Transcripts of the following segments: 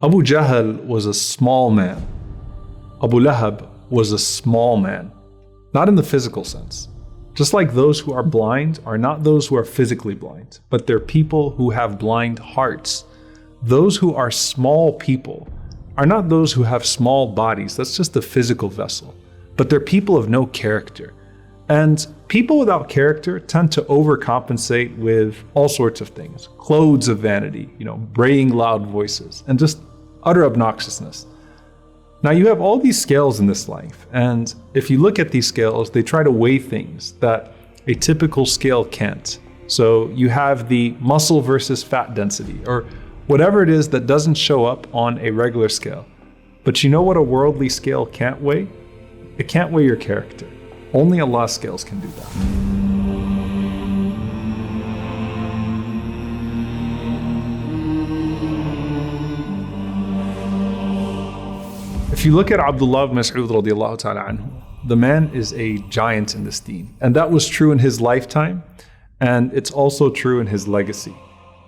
Abu Jahl was a small man. Abu Lahab was a small man, not in the physical sense. Just like those who are blind are not those who are physically blind, but they're people who have blind hearts. Those who are small people are not those who have small bodies, that's just a physical vessel, but they're people of no character. And people without character tend to overcompensate with all sorts of things. Clothes of vanity, braying loud voices, and just utter obnoxiousness. Now you have all these scales in this life, and if you look at these scales, they try to weigh things that a typical scale can't. So you have the muscle versus fat density, or whatever it is that doesn't show up on a regular scale. But you know what a worldly scale can't weigh? It can't weigh your character. Only Allah's scales can do that. If you look at Abdullah ibn Mas'ud radiallahu ta'ala anhu, the man is a giant in this deen. And that was true in his lifetime, and it's also true in his legacy.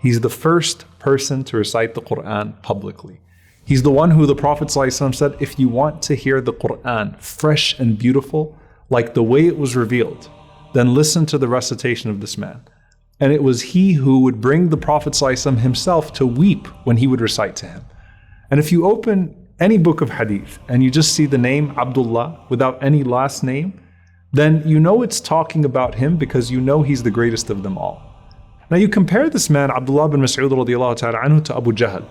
He's the first person to recite the Quran publicly. He's the one who the Prophet ﷺ said, if you want to hear the Quran fresh and beautiful, like the way it was revealed, then listen to the recitation of this man. And it was he who would bring the Prophet ﷺ himself to weep when he would recite to him. And if you open any book of hadith and you just see the name Abdullah without any last name, then you know it's talking about him because you know he's the greatest of them all. Now you compare this man, Abdullah bin Mas'ud radiallahu ta'ala anhu, to Abu Jahl.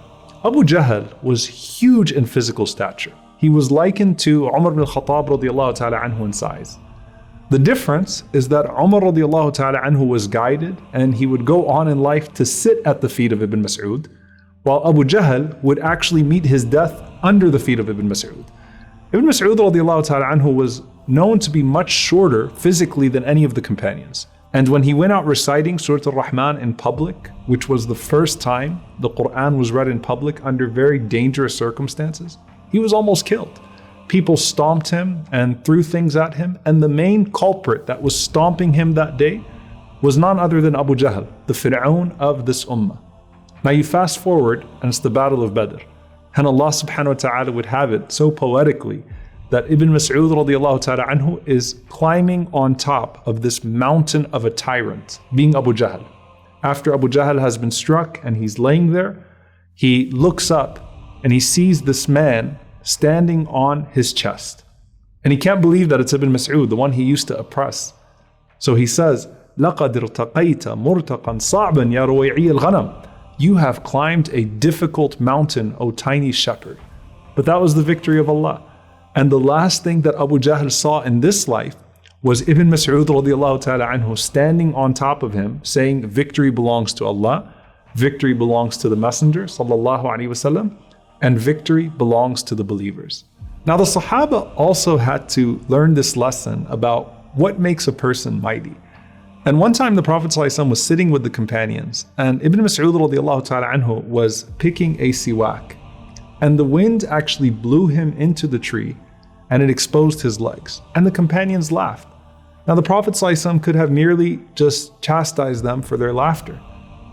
Abu Jahl was huge in physical stature. He was likened to Umar bin Khattab radiallahu ta'ala anhu in size. The difference is that Umar radiallahu ta'ala anhu was guided and he would go on in life to sit at the feet of Ibn Mas'ud, while Abu Jahl would actually meet his death under the feet of Ibn Mas'ud. Ibn Mas'ud radiallahu ta'ala anhu was known to be much shorter physically than any of the companions. And when he went out reciting Surah Al-Rahman in public, which was the first time the Quran was read in public under very dangerous circumstances, he was almost killed. People stomped him and threw things at him, and the main culprit that was stomping him that day was none other than Abu Jahl, the Fir'aun of this ummah. Now you fast forward, and it's the Battle of Badr. And Allah subhanahu wa ta'ala would have it so poetically that Ibn Mas'ud radiallahu ta'ala anhu is climbing on top of this mountain of a tyrant, being Abu Jahl. After Abu Jahl has been struck and he's laying there, he looks up and he sees this man standing on his chest. And he can't believe that it's Ibn Mas'ud, the one he used to oppress. So he says, لَقَدْ ارْتَقَيْتَ مُرْتَقًا صَعْبًا يَا رُوَيْعِيَ الْغَنَمِ. You have climbed a difficult mountain, O tiny shepherd. But that was the victory of Allah. And the last thing that Abu Jahl saw in this life was Ibn Mas'ud radiallahu ta'ala anhu standing on top of him saying, victory belongs to Allah, victory belongs to the Messenger sallallahu alaihi wasallam, and victory belongs to the believers. Now the Sahaba also had to learn this lesson about what makes a person mighty. And one time the Prophet ﷺ was sitting with the companions, and Ibn Mas'ud radiallahu ta'ala anhu was picking a siwak. And the wind actually blew him into the tree and it exposed his legs. And the companions laughed. Now the Prophet ﷺ could have merely just chastised them for their laughter.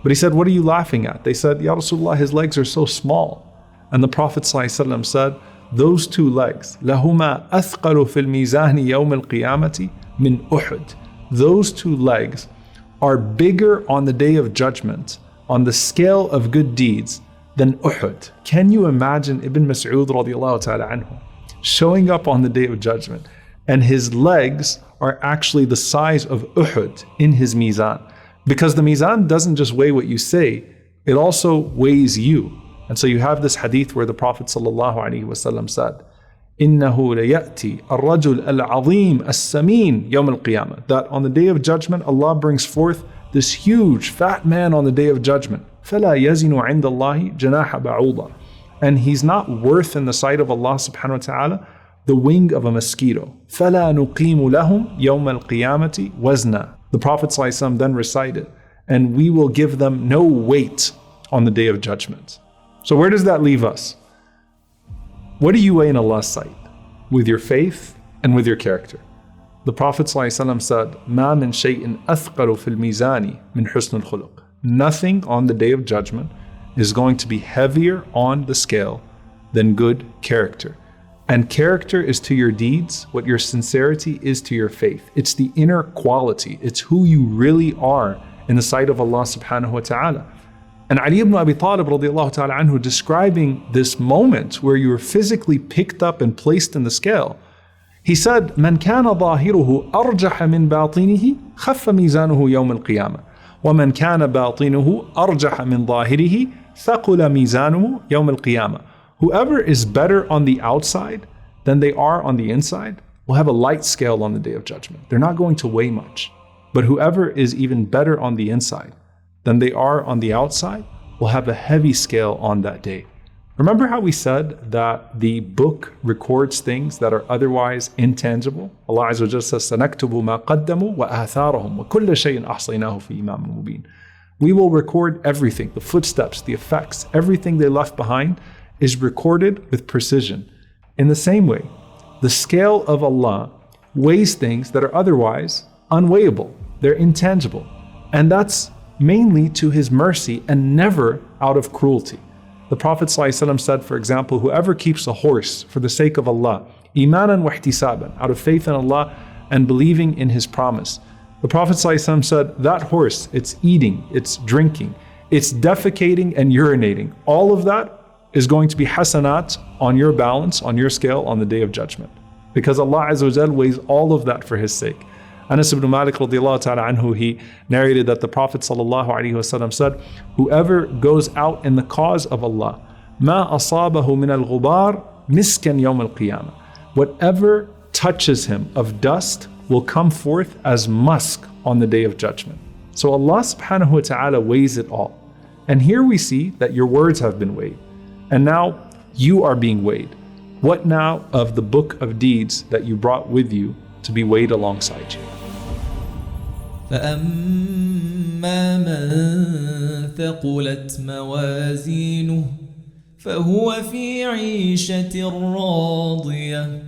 But he said, what are you laughing at? They said, Ya Rasulullah, his legs are so small. And the Prophet ﷺ said, those two legs, لَهُمَا أَثْقَلُ فِي الْمِيزَانِ يَوْمِ الْقِيَامَةِ مِنْ أُحُدٍ. Those two legs are bigger on the day of judgment, on the scale of good deeds, than Uhud. Can you imagine Ibn Mas'ud radiallahu ta'ala anhu showing up on the day of judgment and his legs are actually the size of Uhud in his mizan? Because the mizan doesn't just weigh what you say, it also weighs you. And so you have this hadith where the Prophet sallallahu alaihi wasallam said, إِنَّهُ لَيَأْتِي الرَّجُلْ الْعَظِيمُ السَّمِينُ يَوْمَ الْقِيَامَةِ. That on the day of judgment, Allah brings forth this huge fat man on the day of judgment. فَلَا يَزِنُ عِنْدَ اللَّهِ جَنَاحَ بَعُوضَةٍ. And he's not worth in the sight of Allah subhanahu wa ta'ala the wing of a mosquito. فَلَا نُقِيمُ لَهُمْ يَوْمَ الْقِيَامَةِ وَزْنًا. The Prophet ﷺ then recited, and we will give them no weight on the day of judgment. So where does that leave us? What do you weigh in Allah's sight? With your faith and with your character. The Prophet ﷺ said, مَا مِن شَيْءٍ أَثْقَلُ فِي الْمِيزَانِ مِنْ حُسْنِ الْخُلُقِ. Nothing on the day of judgment is going to be heavier on the scale than good character. And character is to your deeds what your sincerity is to your faith. It's the inner quality. It's who you really are in the sight of Allah subhanahu wa ta'ala. And Ali ibn Abi Talib radiallahu ta'ala anhu, describing this moment where you were physically picked up and placed in the scale, he said, "Man kana ظاهره أرجح من باطنه خف ميزانه يوم القيامة ومن كان باطنه أرجح من ظاهره ثقل ميزانه يوم القيامة." Whoever is better on the outside than they are on the inside will have a light scale on the Day of Judgment. They're not going to weigh much. But whoever is even better on the inside than they are on the outside will have a heavy scale on that day. Remember how we said that the book records things that are otherwise intangible? Allah Azza wa Jalla says, سَنَكْتُبُ مَا قَدَّمُوا وَآثَارَهُم وَكُلَّ شَيْءٍ أَحْصَيْنَاهُ فِي إِمَامٍ مُبِينٍ. We will record everything, the footsteps, the effects, everything they left behind is recorded with precision. In the same way, the scale of Allah weighs things that are otherwise unweighable. They're intangible. And that's mainly to His mercy and never out of cruelty. The Prophet ﷺ said, for example, whoever keeps a horse for the sake of Allah, imanan wa ihtisaban, out of faith in Allah and believing in His promise. The Prophet ﷺ said, that horse, it's eating, it's drinking, it's defecating and urinating. All of that is going to be hasanat on your balance, on your scale on the Day of Judgment. Because Allah Azza wa Jal weighs all of that for His sake. Anas ibn Malik radiallahu ta'ala anhu, he narrated that the Prophet sallallahu alaihi wasallam said, whoever goes out in the cause of Allah, ma asabahu min al-ghubar miskan yawm al-qiyamah. Whatever touches him of dust will come forth as musk on the Day of Judgment. So Allah subhanahu wa ta'ala weighs it all. And here we see that your words have been weighed. And now you are being weighed. What now of the book of deeds that you brought with you to be weighed alongside you? فأما من ثقلت موازينه فهو في عيشة راضية